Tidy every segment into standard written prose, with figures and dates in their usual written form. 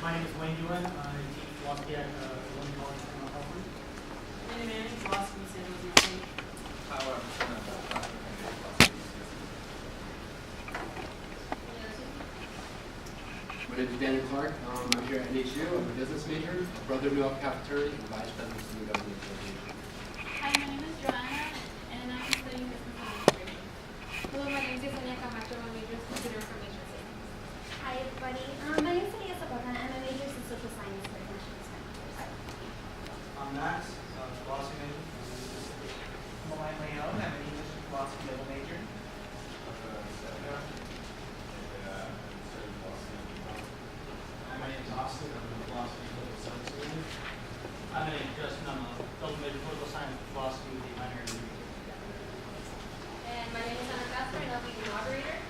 My name is Wayne Ewan. I teach philosophy at William College in Harvard. Manny Manning, philosophy, San Jose State. My name is Daniel Clark. I'm here at NHU. I'm a business major, a brother Nu Alpha Kappa fraternity, and vice president of the Student Government Association. Hi, my name is Joanna, and I'm studying business administration. Hello, my name is Yesenia Camacho. My major is computer information systems. Hi everybody, my name is Sonia Zapata and my major is in social science for international studies. I'm Max, philosophy major. Malay Leon, I'm an English and philosophy double major. My name is Austin. I'm a philosophy and political science major. I'm an Justin. I'm a double major political science and philosophy with a minor in reading. And my name is Anna Casper, and I'll be the moderator.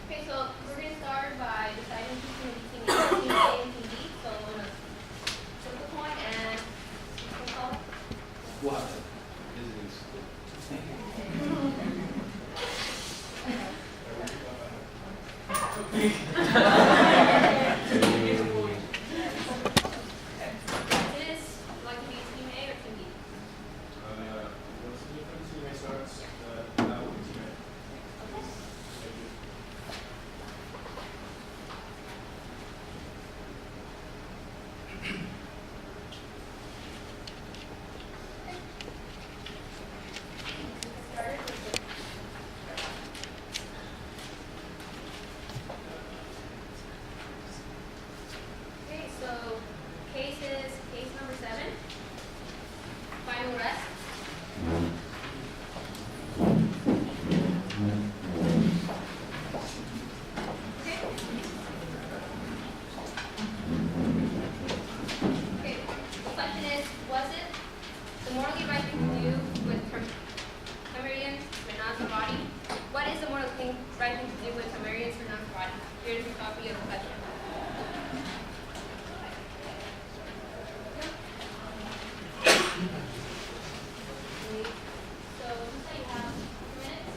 Okay, so we're going to start by deciding who's going to be singing Team A and Team B. So I'm going to flip the coin and who's going to call it? We'll have a visiting school. It is like to be Team A or Team B? What's the difference? Team A starts. That will be Team A. Okay. Started with the Okay, so case number 7. Final rest. Okay. Okay. The question is, was it the morally right thing to do with Tamarians but not the body? What is the right thing to do with Tamarians but not the body? Here's your copy of the question. So, looks like you have 2 minutes.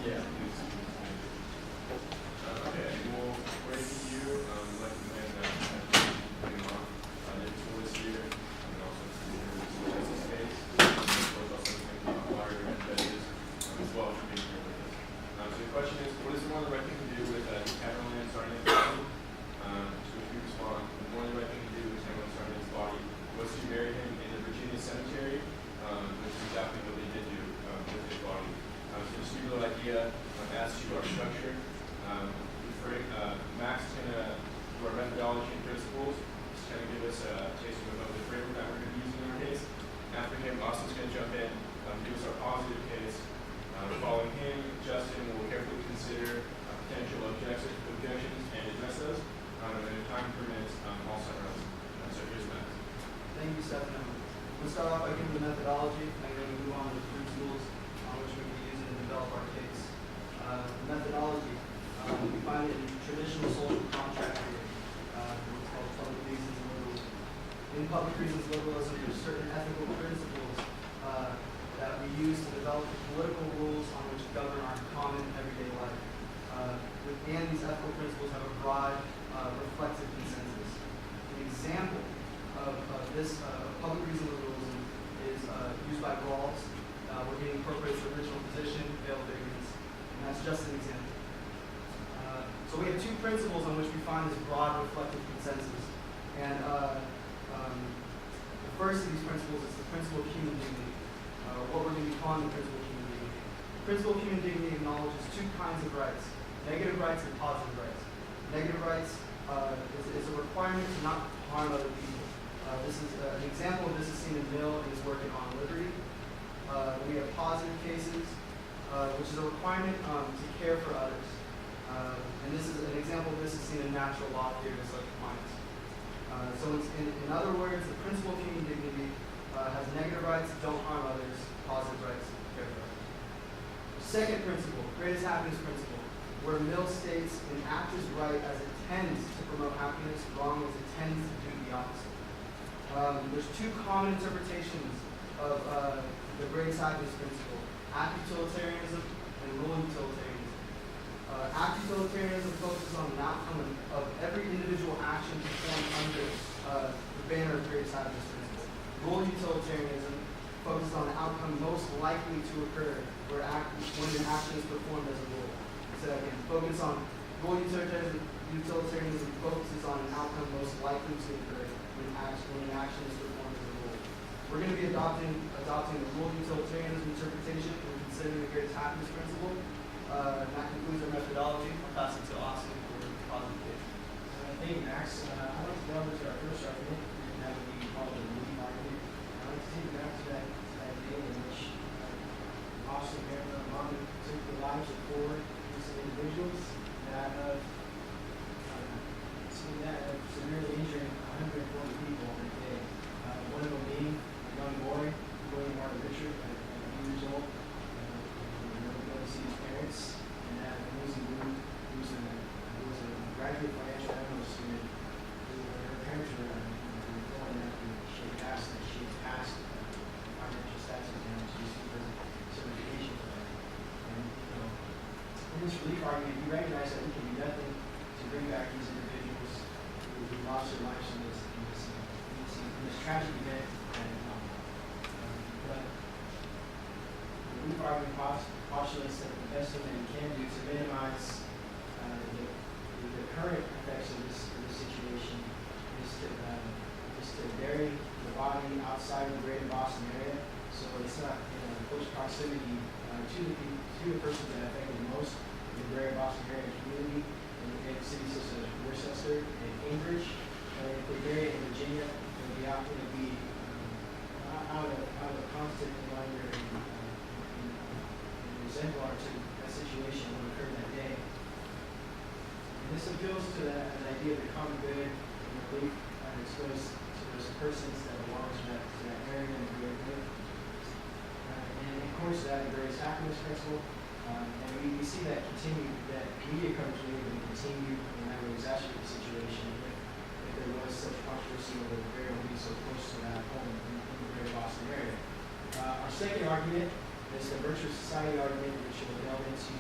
Yeah. Okay. Well, ranking you, like the man that came off. There's toys here, and also some justice case. There's also some larger judges as well for being here with us. So the question is, what is the more the right thing to do with Cameron starting his body? To which we respond, the more the right thing to do with Cameron starting his body was to bury him in the Virginia cemetery, which is exactly what they did do with his body. So just to give you a little idea, as to our structure, Max is going to do our methodology and principles. He's going to give us a taste of the framework that we're going to be using in our case. After him, Austin's going to jump in, give us our positive case. Following him, Justin will carefully consider potential objections and address those. And then if time permits, I'll summarize. So here's Max. Thank you, Stefano. We'll start off by giving the methodology, and then we move on to the principles on which we're going to be using to develop our case. Methodology. We find it in traditional social contract theory, what's called public reasons and liberalism. In public reasons liberalism, there's certain ethical principles that we use to develop the political rules on which govern our common everyday life. And these ethical principles have a broad reflexive consensus. An example of this public reason liberalism is used by Rawls, where he incorporates the original position, veiled ignorance, and that's just an example. So we have two principles on which we find this broad reflective consensus. And the first of these principles is the principle of human dignity, what we're going to be calling the principle of human dignity. The principle of human dignity acknowledges two kinds of rights, negative rights and positive rights. Negative rights is a requirement to not harm other people. This is an example of this is seen in Mill in his work on liberty. We have positive cases, which is a requirement to care for others. And this is an example of this is seen in natural law theories like compliance. So in other words, the principle of human dignity has negative rights, don't harm others, positive rights, care for others. Second principle, greatest happiness principle, where Mill states an act is right as it tends to promote happiness, wrong as it tends to do the opposite. There's two common interpretations of the greatest happiness principle, act utilitarianism and rule utilitarianism. Act utilitarianism focuses on the outcome of every individual action performed under the banner of greatest happiness principle. Rule utilitarianism focuses on the outcome most likely to occur when an action is performed as a rule. So again, focus on rule utilitarianism focuses on an outcome most likely to occur when an action is performed as a rule. We're going to be adopting the rule utilitarianism interpretation when considering the greatest happiness principle. And that concludes our methodology. I'll pass it to Austin for the positive case. Thank you, Max. I'd like to delve into our first argument, and that would be called the belief argument. I'd like to take you back to that day in which Austin and Armando took the lives of four innocent individuals that have severely injuring 140 people every day. One of them being a young boy, William Martin Richard, at 8 years old. To see his parents, and that Lindsay Wu, who was a graduate financial analyst student, her parents were informed after she had passed that she had passed financial stats exams to receive her certification for that. And in this relief argument, we recognize that we can do nothing to bring back these individuals who lost their lives in this tragic event. But the relief argument postulates that the best thing that we can do to minimize the current effects of this situation is to bury the body outside of the greater Boston area, so it's not in close proximity to the persons that are affected the most in the greater Boston area community, in cities such as Worcester and Cambridge. If they bury it in Virginia, it'll be out of constant reminder exemplar to that situation that occurred that day. And this appeals to an idea of the common good and relief exposed to those persons that belong to that area and the greater good. And of course, that greatest happiness principle. And we see that media coverage may even continue and that would exacerbate the situation if there was such controversy over the burial being so close to that home in the greater Boston area. Our second argument is the virtuous society argument, which will delve into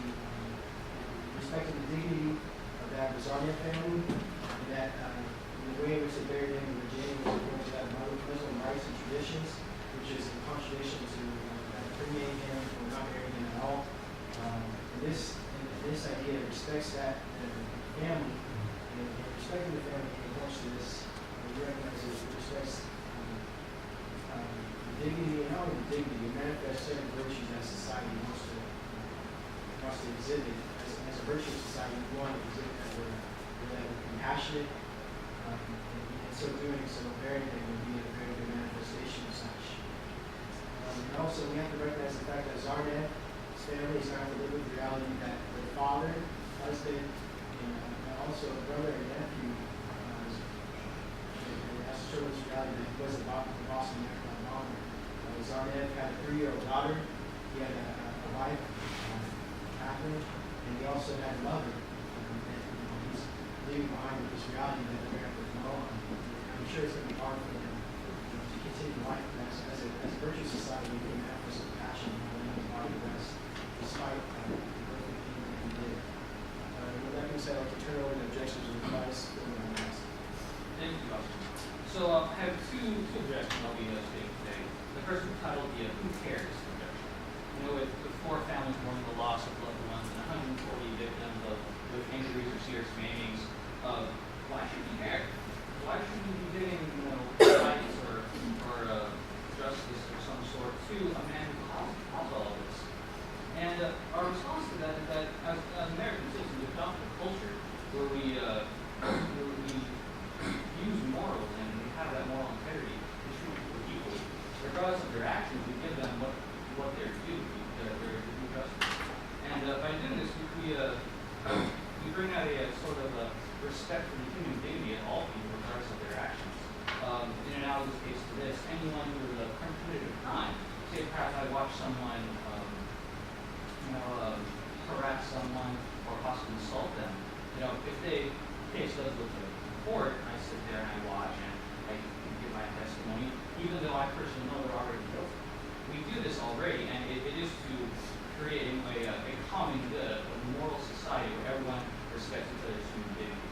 respect to the dignity of that Bizarnia family, and that the way in which they buried him in Virginia was according to that Muslim rights and traditions, which is in contradiction to cremating him or not burying him at all. And this idea respects that family, and respecting the family in regards to this, we recognize it respects dignity, and not only dignity, it manifests certain virtues that society wants to exhibit as a a virtuous society, we want to exhibit that we're compassionate, and so doing, so bearing them will be a very good manifestation of such. And also, we have to recognize the fact that Zarnev's family is going to have to live with the reality that the father, husband, and also a brother and nephew, and has to show this reality that he was the boss of the Marathon Bomber. Zarnev had a 3-year-old daughter. He had a wife, Catherine, and he also had a mother. And he's leaving behind with this reality that America is no on. I'm sure it's going to be hard for them to continue life. As a virtue society, we can have some passion and letting his body rest, despite the birth of the king that he did. With that being said, I'd like to turn over the objections and advice for the last. Thank you, Austin. So I have two objections I'll be stating today. The first is titled the Who Cares objection. You know, with 4 families mourning the loss of loved ones and 140 victims of injuries or serious maimings, why should we care? Why should we be giving, rights or justice of some sort to a man who caused all of this? And our response to that is that as American citizens, we adopt a culture where we use morals and we have that moral integrity to treat people equally. Regardless of their actions, we give them what they're due, their due justice. And by doing this, we bring out a sort of a respect for the human dignity of all people, regardless of their actions. In an analogous case to this, anyone who is committed a crime, say perhaps I watch someone, harass someone or possibly assault them. If the case does look to court, I sit there and I watch and I give my testimony, even though I personally know they're already guilty. We do this already, and it is to create a common good, a moral society where everyone respects each other's human dignity.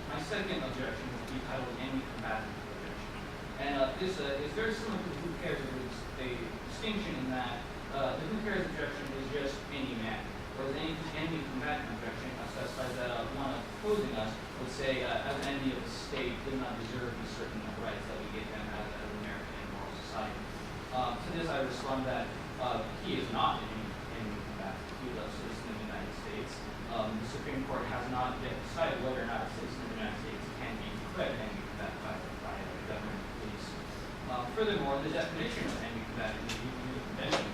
My second objection would be titled Enemy Combatant objection. And this is very similar to the Who Cares. There's a distinction in that the Who Cares objection is just any man, whereas the Enemy Combatant objection specifies that one opposing us would say, as an enemy of the state, did not deserve these certain rights that we give them as an American and moral society. To this, I respond that he is not an enemy combatant. He is a citizen of the United States. The Supreme Court has not yet decided whether or not a citizen of the United States can be declared an enemy combatant by the government police. Furthermore, the definition of enemy combatant is used in the convention.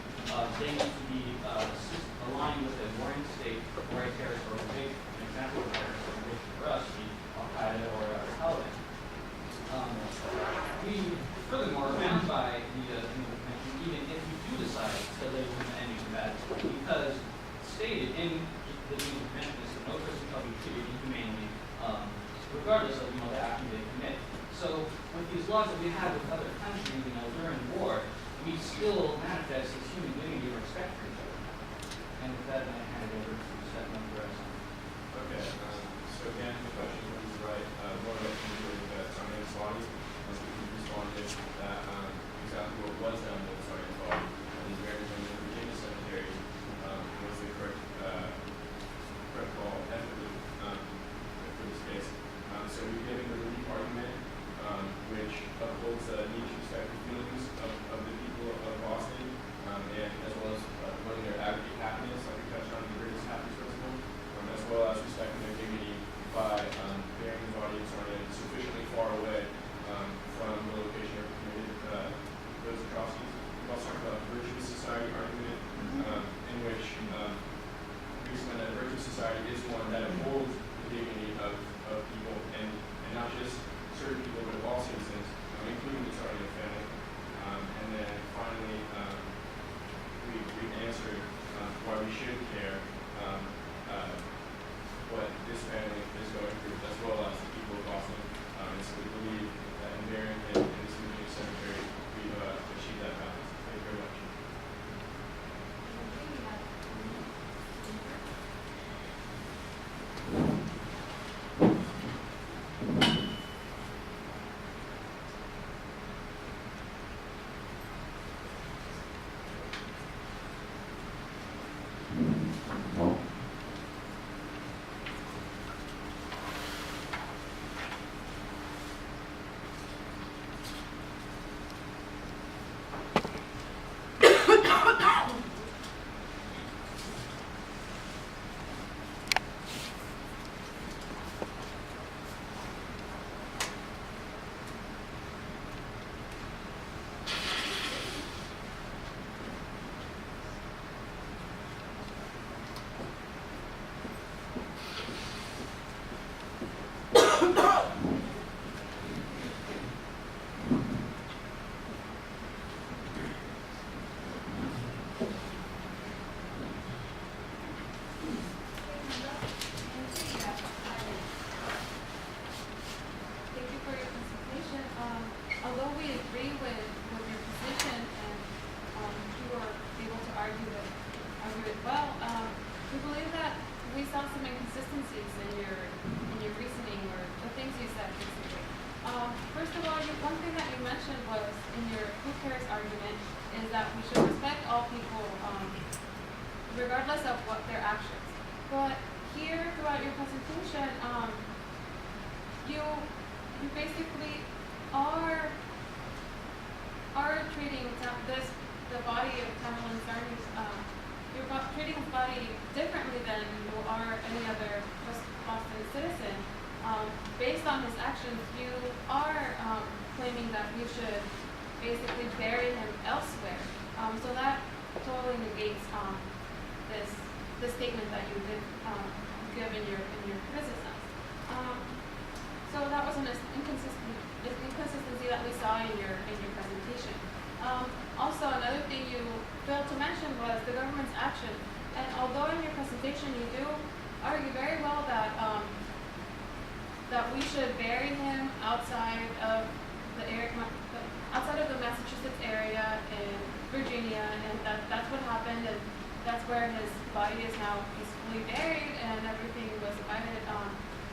They need to be aligned with a warring state or a terrorist organization. An example of a terrorist organization for us would be Al-Qaeda or Taliban. We, furthermore, are bound by the convention even if we do decide to label him an enemy combatant, because stated in the convention is that no person shall be treated inhumanely, regardless of the action they commit. So with these laws that we have with other countries, during war, we still manifest this human dignity or respect for each other. And with that, I'm going to hand it over to Stefan Perez. Okay, so again, the question is right. One of the things that Sarnev's body, we responded that exactly what was done with Sarnev's body. And the American and Virginia Cemetery was the correct call ethically for this case. So we've given the relief argument, which upholds the need to respect the feelings of the people of Boston, and as well as running their advocate happiness, like we touched on the greatest happiness principle, as well as respecting their dignity by bearing the body of Sarnev sufficiently far away from the location where he committed those atrocities. We've also talked about the virtuous society argument, in which we explain that a virtuous society is one that upholds the dignity of people, and not just certain people, but of all citizens, including the Sarnev family. And then finally, we answered why we should care what this family is going through, as well as the people of Boston. And so we believe that in burying him in this Virginia cemetery, we've achieved that balance. Thank you very much. we saw some inconsistencies in your reasoning or the things you said basically. First of all, one thing that you mentioned was in your who cares argument is that we should respect all people regardless of what their actions. But here throughout your presentation, you basically are treating the body of Tamerlan Sarni's you're treating his body differently than you are any other Boston citizen. Based on his actions, you are claiming that we should basically bury him elsewhere. So that totally negates the statement that you did give in your criticism. So that was an inconsistency that we saw in your presentation. Also, another thing you failed to mention was the government's action. And although in your presentation you do argue very well that that we should bury him outside of the Massachusetts area in Virginia, and that's what happened, and that's where his body is now peacefully buried, and everything was divided.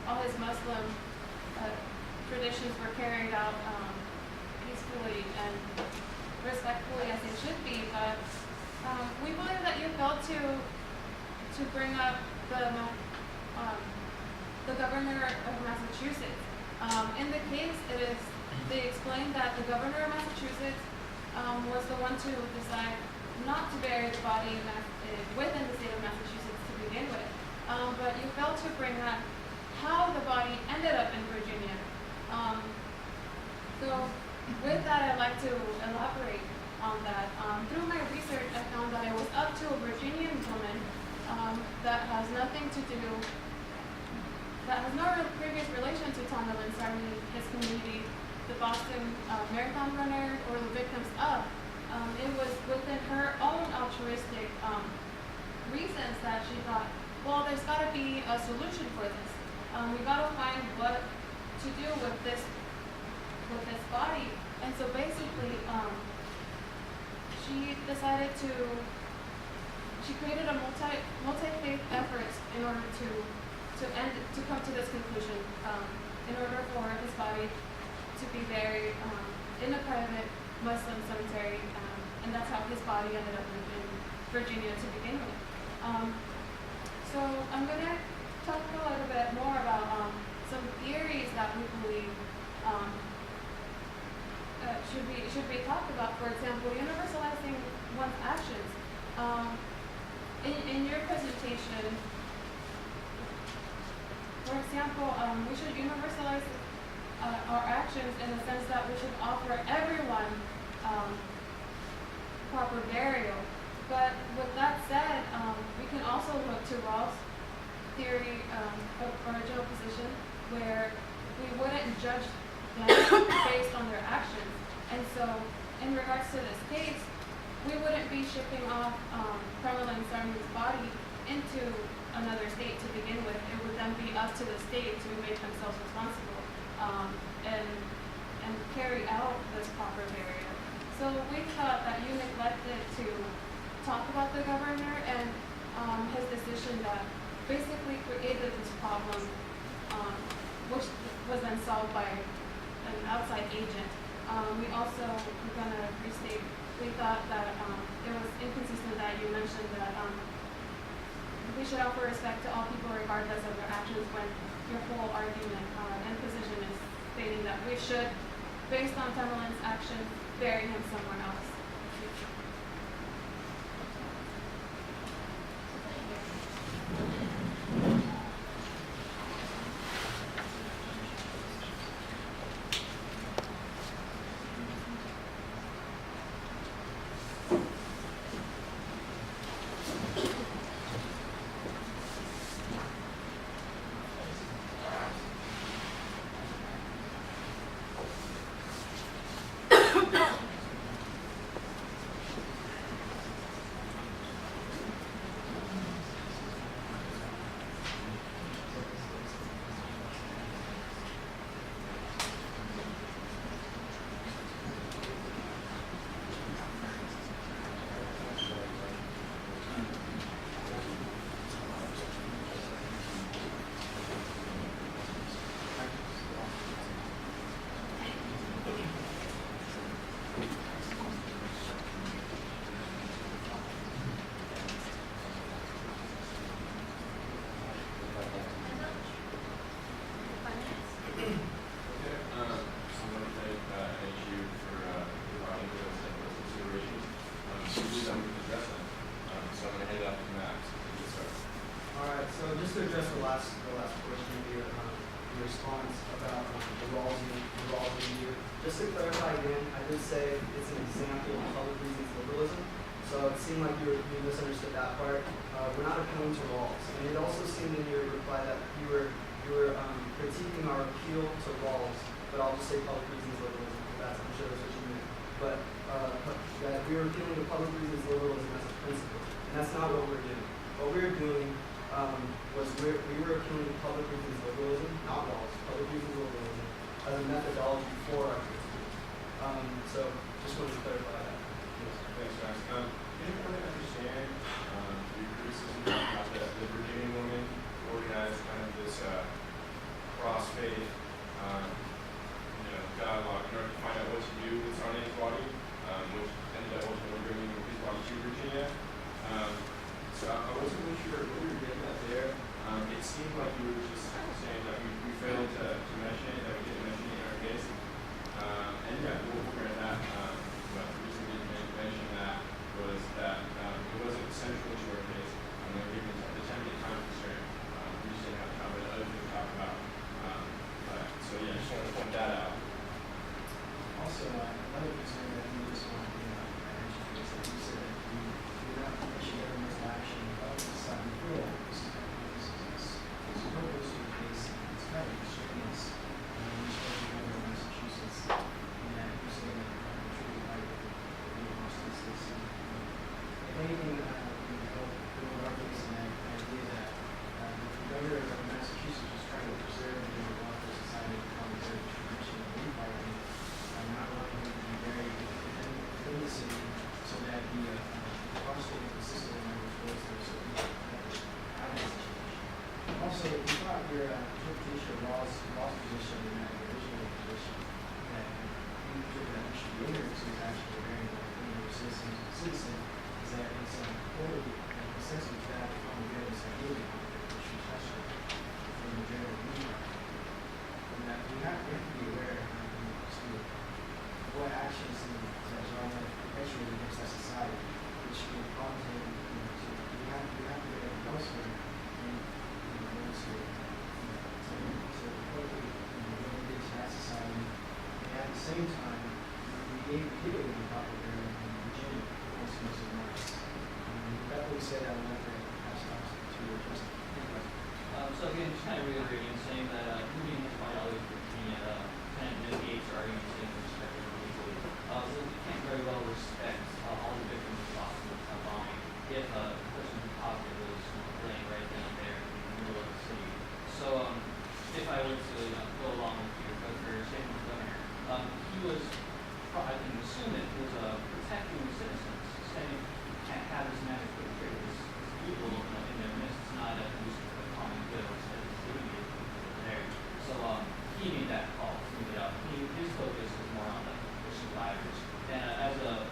All his Muslim traditions were carried out peacefully and respectfully as they should be, but we believe that you failed to bring up the governor of Massachusetts. In the case, they explained that the governor of Massachusetts was the one to decide not to bury the body within the state of Massachusetts to begin with. But you failed to bring up how the body ended up in Virginia. So with that, I'd like to elaborate on that. Through my research, I found that it was up to a Virginian woman that has nothing to do, that has no previous relation to Tamerlan Sarni, his community, the Boston Marathon runner, or the victims of. It was within her own altruistic reasons that she thought, well, there's got to be a solution for this. We got to find what to do with this body. And so basically, she decided she created a multi-faith effort in order to come to this conclusion, in order for his body to be buried in a private Muslim cemetery, and that's how his body ended up in Virginia to begin with. So I'm going to talk a little bit more about some theories that we believe should be talked about. For example, universalizing one's actions. In your presentation, for example, we should universalize our actions in the sense that we should offer everyone proper burial. But with that said, we can also look to Rawls' theory of original position, where we wouldn't judge them based on their actions. And so, in regards to this case, we wouldn't be shipping off Tamerlan Sarni's body into another state to begin with. It would then be up to the state to make themselves responsible and carry out this proper burial. So we thought that you neglected to talk about the governor and his decision that basically created this problem, which was then solved by an outside agent. We also were going to restate, we thought that it was inconsistent that you mentioned that we should offer respect to all people regardless of their actions, when your whole argument and position is stating that we should, based on Tamerlan's action, bury him somewhere else. just to address the last portion of your response about the Rawlsian view. Just to clarify again, I did say it's an example of public reasons liberalism. So it seemed like you misunderstood that part. We're not appealing to Rawls, and it also seemed in your reply that you were critiquing our appeal to Rawls, but I'll just say public reasons liberalism. I'm sure that's what you meant. But that we were appealing to public reasons liberalism as a principle, and that's not what we're doing. What we were doing was we were appealing to public reasons liberalism, not Rawls, public reasons liberalism, as a methodology for our critique. So just wanted to clarify that. Yes, thanks, Max. Didn't really understand your criticism about the Virginia woman organized kind of this cross-faith dialogue in order to find out what to do with Sarney's body, which ended up ultimately bringing his body to Virginia. So I wasn't really sure what we were getting at there. It seemed like you were just saying that we failed to mention it, that we didn't mention it in our case. And yeah, we'll grant that. But the reason we didn't mention that was that it wasn't central to our case. We were given the 10-minute time constraint. We just didn't have time for other things to talk about. So yeah, just wanted to point that out. Also, another concern that we just want to mention is that you said that you do not mention governmental action of the side before this is no goes to the case, it's kind of extraneous. You spoke to the governor of Massachusetts, and you said that you truly like the Boston citizen. If anything, we hope with our case in that idea that the governor of Massachusetts was trying to preserve the welfare society of common heritage tradition of infighting. Not wanting him to be very independent within the city so that the parcel of the system members was there so we could have that situation. Also, we thought your interpretation of Law's position in that original position that you took that we should be ignorant to is actually a very citizen is that it's totally insensitive to have the common good as idea behind it, which we touched on from the general media. And that we have to be aware what actions that are perpetuated against that society, which will cause him to we have to get it elsewhere and so hopefully what we did to that society, and at the same time we gave the proper area in Virginia once most of March. That being said, I would like to pass it on to Justin. So again, just kind of reiterating, saying that moving his body all the way to Virginia kind of mitigates our arguments against respect to legally. We can't very well respect all the victims of Boston bombing if a person who positive was laying right down there in the middle of the city. So if I were to go along with your statement, Governor, he was, I can assume that he was protecting the citizens, saying have this man perpetrated this evil in their midst. It's not a use of the common good instead of doing it there. So he made that call to move it up. His focus was more on the survivors. And as a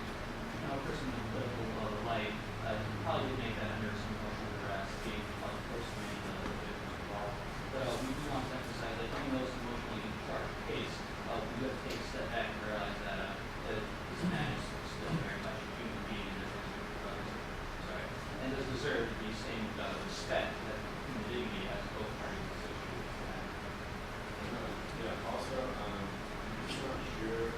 person in political life, he probably did make that under some emotional duress, being personally the victims involved. But we do want to emphasize that in those emotionally charged case, we have to take a step back and realize that this man is still very much a human being and does deserve the same respect that human dignity has both parties associated with that. Yeah, also, I'm just not sure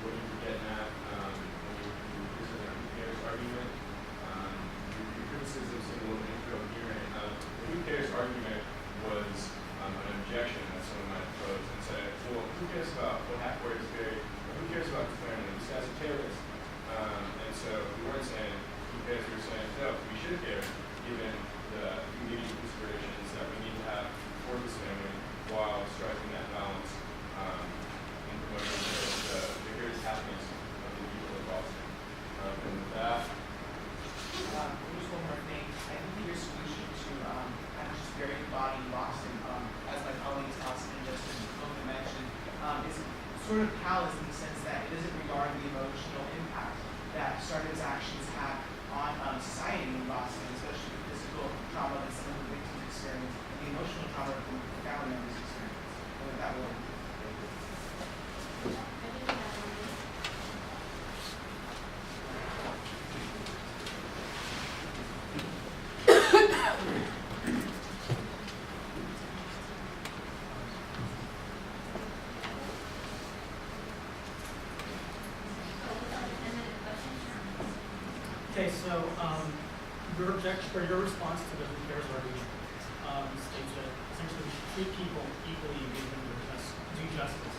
what you were getting at when you were presenting our who cares argument. Your criticism seemed a little incoherent. The who cares argument was an objection that someone might pose and say, well, who cares about what Hackworth is buried? Or who cares about the family? These guys are terrorists. And so we weren't saying who cares, we were saying, no, we should care, given the immediate considerations that we need to have for this family while striking that balance and promoting the greatest happiness of the people of Boston. And with that, Just one more thing. I think your solution to kind of just burying the body in Boston, as my colleagues Austin and Justin both mentioned, is sort of callous in the sense that it doesn't regard the emotional impact that Sargent's actions have on society in Boston, especially the physical trauma that some of the victims experience, and the emotional trauma that the family members experience. And with that, we'll So, your objection, or your response to the who cares argument states that essentially we should treat people equally and give them their due justice.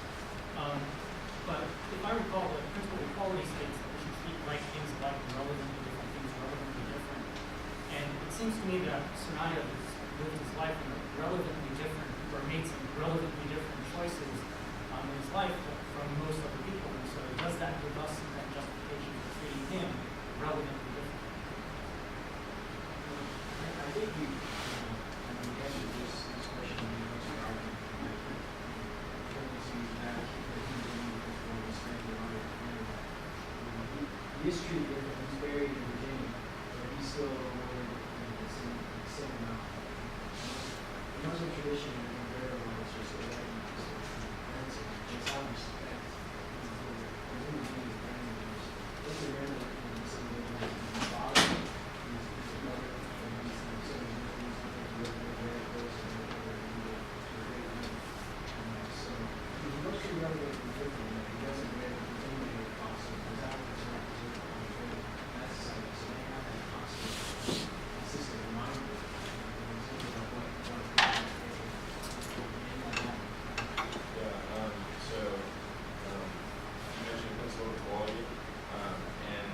But if I recall, the principle of equality states that we should treat like things like relevantly different things relevantly different. And it seems to me that Sanaya is living his life relevantly different, or made some relevantly different choices in his life from most other people. And so does that give us some kind of justification for treating him relevantly different? I think we answered this question in the next argument. He is treated different. He's buried in Virginia, but he's still awarded the same amount. The Muslim tradition, I think, very well, it's just a it's out of respect. There's human beings bearing this. Just a random somebody who's father, he's a mother, and he's very close and a great man. So he looks to relatively different, but he doesn't really continue to be possible. His outcomes are not preserved on the faith. That's society. So they have that constant, consistent reminder. You mentioned principle of equality, and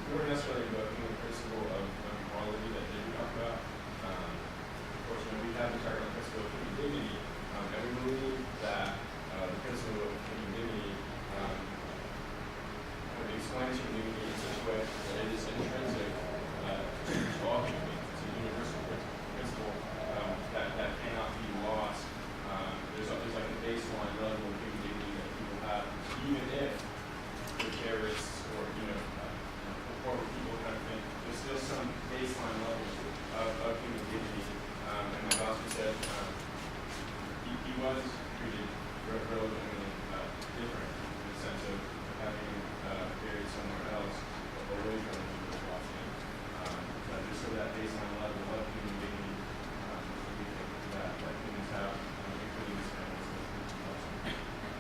we weren't necessarily invoking the principle of equality that they talk about. Of course, we have the principle of human dignity, and we believe that the principle of human dignity explains human dignity in such a way that it is intrinsic to all human beings. It's a universal principle that cannot be lost. There's like a baseline level of human dignity that people have, even if they're terrorists or horrible people kind of thing. There's still some baseline level of human dignity. And my boss said he was treated relevantly different in the sense of having buried somewhere else away from the people of Boston. But there's still that baseline level of human dignity that humans have, including his families.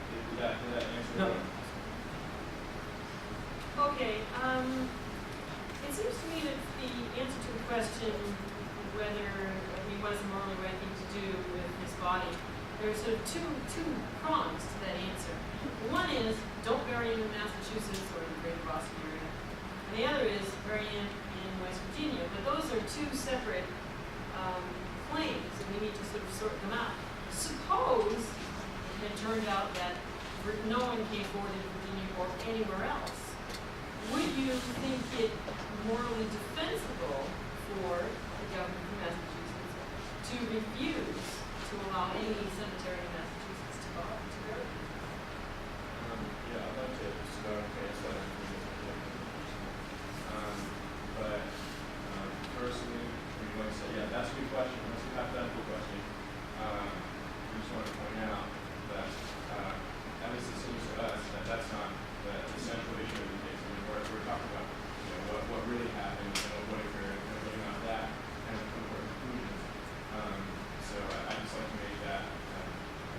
Did that answer? No. Okay. It seems to me that the answer to the question whether he was a morally right thing to do with his body, there's sort of two prongs to that answer. One is don't bury him in Massachusetts or in the Greater Boston area, and the other is bury him in West Virginia. But those are two separate claims, and we need to sort of sort them out. Suppose it turned out that no one came forward in Virginia or anywhere else. Would you think it morally defensible for the governor of Massachusetts to refuse to allow any cemetery in Massachusetts to bury? Yeah, I'd like to start to answer that. But personally, we want to say, yeah, that's a good question. That's a hypothetical question. We just want to point out that at least it seems to us that that's not the central issue of the case. I mean, we're talking about what really happened, and what if you're getting off that and come to conclusions. So I just like to make that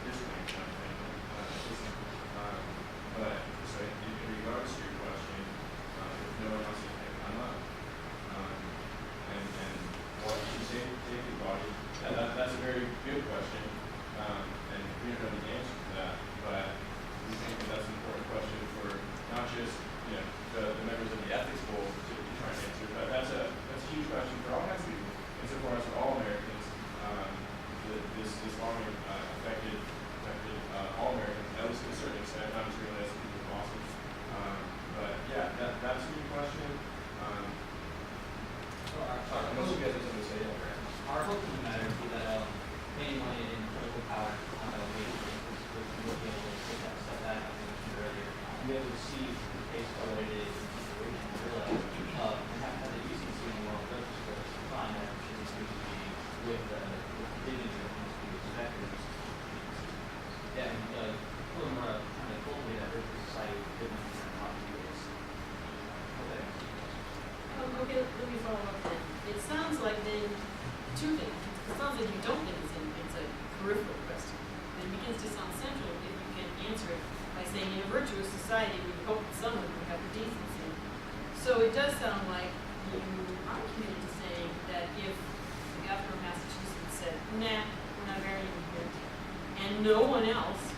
disclaimer kind of thing. But so in regards to your question, if no one else can come up, and what you say to the body, that's a very good question, and we don't know the answer to that, but we think that that's an important question for not just the members of the ethics board to try and answer, but that's a huge question for all kinds of people, insofar as for all Americans. This bombing affected all Americans, at least to a certain extent, not as really as people in Boston. But yeah, that's a good question. Unless you guys have something to say, yeah, Brad. Our hope in the matter would be that anyone in political power would be able to take that step back, I mentioned earlier, and be able to see the case for what it is, and situation, and realize, and have the decency and moral justice for us to find that it needs to be with the dignity that needs to be expected. Yeah, and furthermore, trying to cultivate that virtual society with goodness and possibilities. Okay, let me follow up then. It sounds like then two things. It sounds like you don't think it's a peripheral question. It begins to sound central if you can answer it by saying in a virtuous society we hope that someone would have the decency. So it does sound like I'm committed to saying that if the governor of Massachusetts said, nah, we're not burying him here, and no one else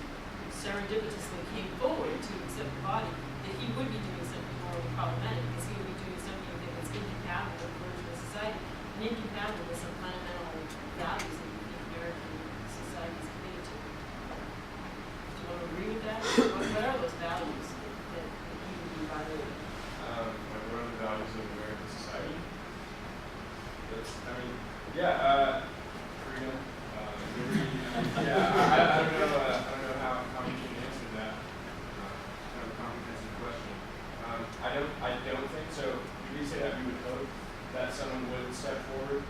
serendipitously came forward to accept the body, that he would be doing something morally problematic, because he would be doing something that was incompatible with American society, and incompatible with some fundamental values that we think American society is committed to. Do you want to agree with that? What are those values that he would be violating? Like what are the values of American society? Freedom, liberty. I don't know how we can answer that. Kind of a comprehensive question. I don't think so. We say that we would hope that someone would step forward